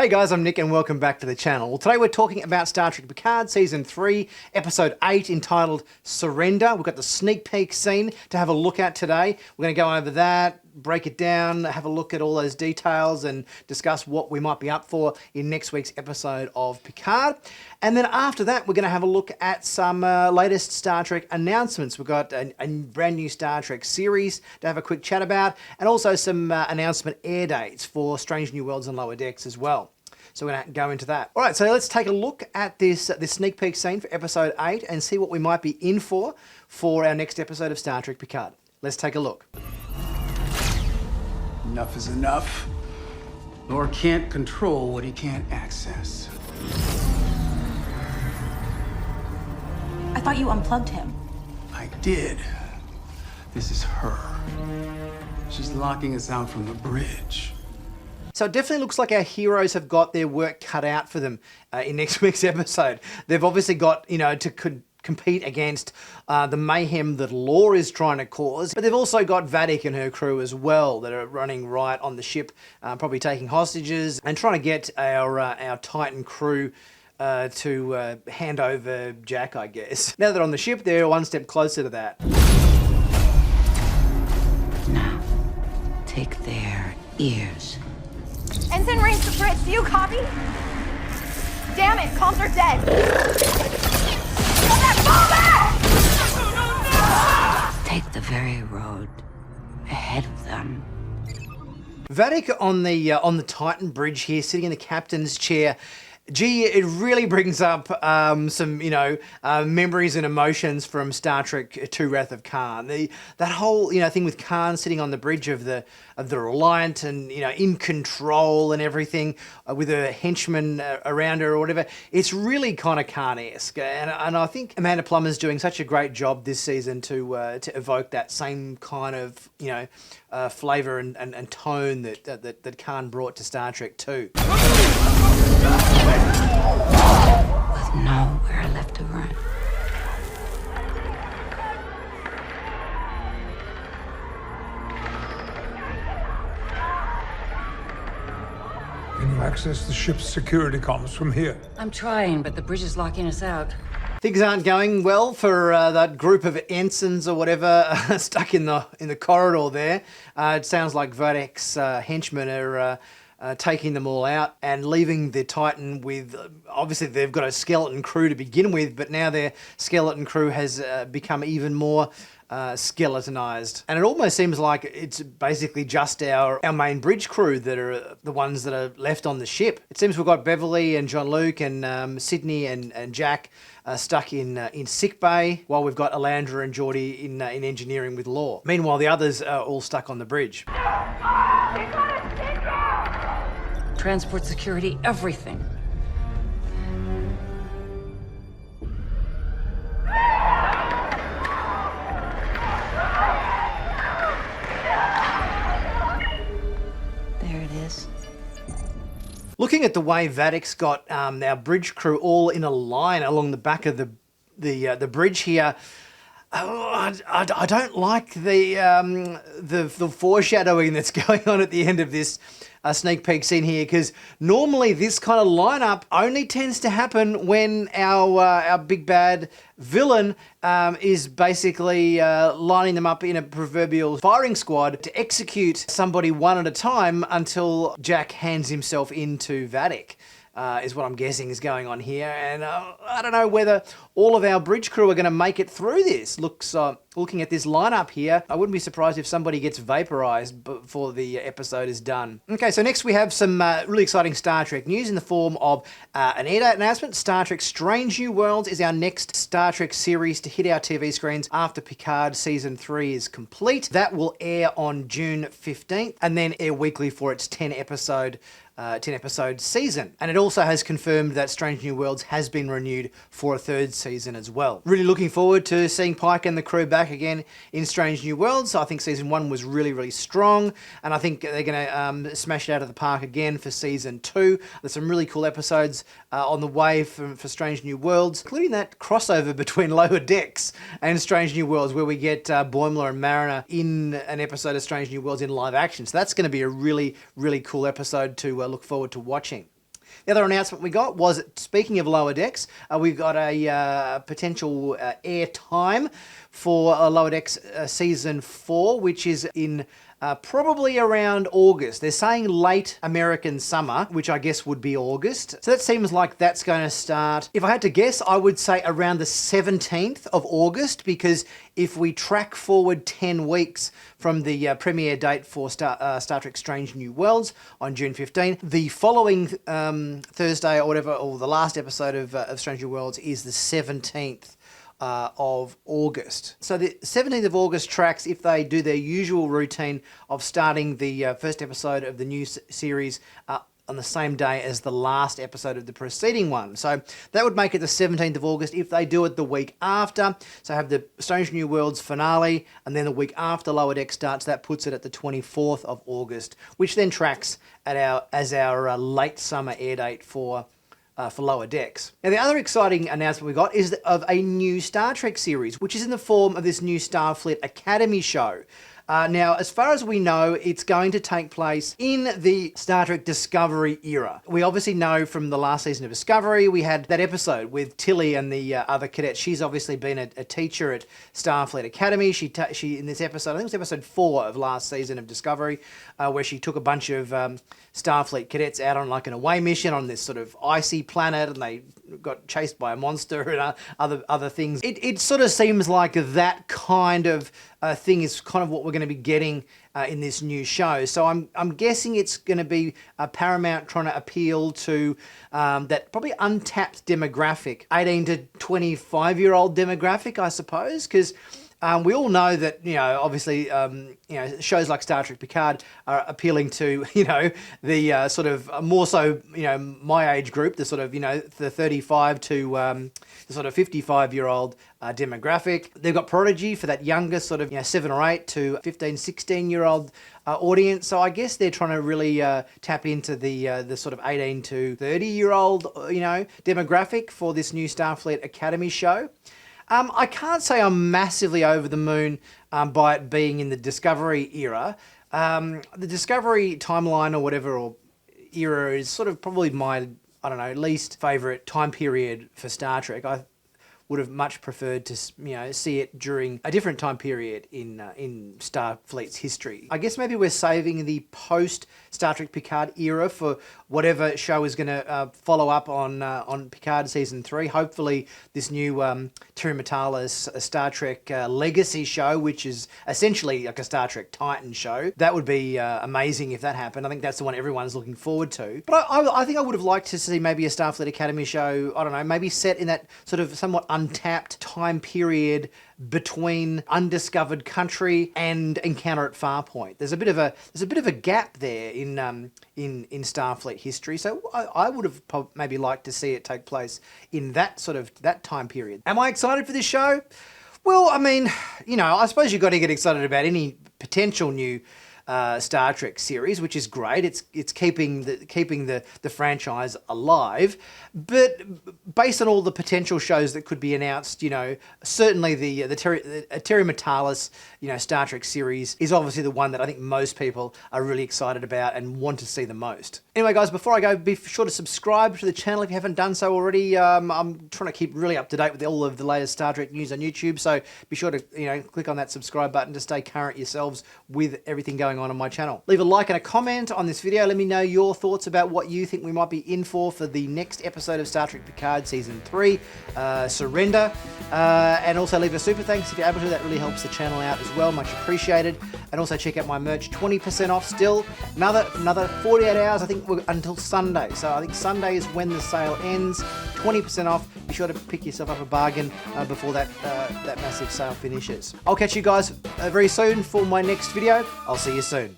Hey guys, I'm Nick and welcome back to the channel. Well, today we're talking about Star Trek Picard Season 3, Episode 8, entitled Surrender. We've got the sneak peek scene to have a look at today. We're going to go over that, break it down, have a look at all those details and discuss what we might be up for in next week's episode of Picard. And then after that, we're going to have a look at some latest Star Trek announcements. We've got a brand new Star Trek series to have a quick chat about, and also some announcement air dates for Strange New Worlds and Lower Decks as well. So we're going to go into that. All right, so let's take a look at this sneak peek scene for Episode 8 and see what we might be in for our next episode of Star Trek Picard. Let's take a look. Enough is enough. Nor can't control what he can't access. I thought you unplugged him. I did. This is her. She's locking us out from the bridge. So it definitely looks like our heroes have got their work cut out for them in next week's episode. They've obviously got, to compete against the mayhem that Law is trying to cause, but they've also got Vadic and her crew as well that are running riot on the ship, probably taking hostages and trying to get our Titan crew to hand over Jack, I guess. Now they're on the ship, they're one step closer to that. Now, take their ears. Ensign range to Fritz, do you copy? Damn it, comms are dead. Take the very road ahead of them. Vadic on the Titan bridge here, sitting in the captain's chair. Gee, it really brings up some, memories and emotions from Star Trek II: Wrath of Khan. That whole, thing with Khan sitting on the bridge of the Reliant and, in control and everything with her henchmen around her or whatever. It's really kind of Khan-esque, and I think Amanda Plummer's doing such a great job this season to evoke that same kind of, flavour and tone that Khan brought to Star Trek II. With nowhere left to run. Can you access the ship's security comms from here? I'm trying, but the bridge is locking us out. Things aren't going well for that group of ensigns or whatever stuck in the corridor there. It sounds like Vadic's henchmen are taking them all out and leaving the Titan with, obviously they've got a skeleton crew to begin with, but now their skeleton crew has become even more skeletonized. And it almost seems like it's basically just our main bridge crew that are the ones that are left on the ship. It seems we've got Beverly and Jean-Luc and Sydney and Jack stuck in sick bay, while we've got Alandra and Geordie in engineering with Law. Meanwhile, the others are all stuck on the bridge. Transport security, everything. There it is. Looking at the way Vadic's got our bridge crew all in a line along the back of the bridge here, I don't like the foreshadowing that's going on at the end of this sneak peek scene here, because normally this kind of lineup only tends to happen when our big bad villain is basically lining them up in a proverbial firing squad to execute somebody one at a time until Jack hands himself into Vadic. Is what I'm guessing is going on here, and I don't know whether all of our bridge crew are going to make it through this. Looking at this lineup here, I wouldn't be surprised if somebody gets vaporized before the episode is done. Okay, so next we have some really exciting Star Trek news in the form of an air date announcement. Star Trek Strange New Worlds is our next Star Trek series to hit our TV screens after Picard Season 3 is complete. That will air on June 15th and then air weekly for its 10-episode season. And it also has confirmed that Strange New Worlds has been renewed for a third season as well. Really looking forward to seeing Pike and the crew back again in Strange New Worlds. I think Season 1 was really, really strong, and I think they're going to smash it out of the park again for Season 2. There's some really cool episodes on the way for Strange New Worlds, including that crossover between Lower Decks and Strange New Worlds, where we get Boimler and Mariner in an episode of Strange New Worlds in live action. So that's going to be a really, really cool episode to look forward to watching. The other announcement we got was, speaking of Lower Decks, we've got a potential air time for Lower Decks Season 4, which is in probably around August. They're saying late American summer, which I guess would be August. So that seems like that's going to start, if I had to guess, I would say around the 17th of August, because if we track forward 10 weeks from the premiere date for Star Trek Strange New Worlds on June 15, the following Thursday or whatever, or the last episode of Strange New Worlds is the 17th of August. So the 17th of August tracks if they do their usual routine of starting the first episode of the new series on the same day as the last episode of the preceding one. So that would make it the 17th of August if they do it the week after. So have the Strange New Worlds finale, and then the week after Lower Deck starts, that puts it at the 24th of August, which then tracks at our late summer air date for Lower Decks. Now, the other exciting announcement we got is of a new Star Trek series, which is in the form of this new Starfleet Academy show. Now, as far as we know, it's going to take place in the Star Trek Discovery era. We obviously know from the last season of Discovery, we had that episode with Tilly and the other cadets. She's obviously been a teacher at Starfleet Academy. She in this episode, I think it was episode 4 of last season of Discovery, where she took a bunch of Starfleet cadets out on like an away mission on this sort of icy planet, and they got chased by a monster and other things. It sort of seems like that kind of thing is kind of what we're going to be getting in this new show. So I'm guessing it's going to be Paramount trying to appeal to that probably untapped demographic, 18 to 25-year-old demographic, I suppose, because we all know that, obviously, shows like Star Trek Picard are appealing to, the sort of more so, my age group, the sort of, the 35 to the sort of 55-year-old demographic. They've got Prodigy for that younger sort of, 7 or 8 to 15, 16-year-old audience. So I guess they're trying to really tap into the sort of 18 to 30-year-old, demographic for this new Starfleet Academy show. I can't say I'm massively over the moon by it being in the Discovery era. The Discovery timeline or whatever, or era, is sort of probably my, least favourite time period for Star Trek. I would have much preferred to, see it during a different time period in Starfleet's history. I guess maybe we're saving the post Star Trek Picard era for whatever show is going to follow up on Picard season 3. Hopefully, this new Terry Matalas Star Trek Legacy show, which is essentially like a Star Trek Titan show, that would be amazing if that happened. I think that's the one everyone's looking forward to. But I think I would have liked to see maybe a Starfleet Academy show. I don't know, maybe set in that sort of somewhat untapped time period between Undiscovered Country and Encounter at Farpoint. There's a bit of a gap there in Starfleet history. So I would have maybe liked to see it take place in that time period. Am I excited for this show? Well, I mean, I suppose you've got to get excited about any potential new Star Trek series, which is great. It's keeping the franchise alive. But based on all the potential shows that could be announced, certainly the Terry Matalas, Star Trek series is obviously the one that I think most people are really excited about and want to see the most. Anyway, guys, before I go, be sure to subscribe to the channel if you haven't done so already. I'm trying to keep really up to date with all of the latest Star Trek news on YouTube, so be sure to click on that subscribe button to stay current yourselves with everything going on my channel. Leave a like and a comment on this video. Let me know your thoughts about what you think we might be in for the next episode of Star Trek Picard Season 3, Surrender. And also leave a super thanks if you're able to. That really helps the channel out as well. Much appreciated. And also check out my merch. 20% off still. Another 48 hours, I think, until Sunday. So I think Sunday is when the sale ends. 20% off. Be sure to pick yourself up a bargain before that massive sale finishes. I'll catch you guys very soon for my next video. I'll see you soon.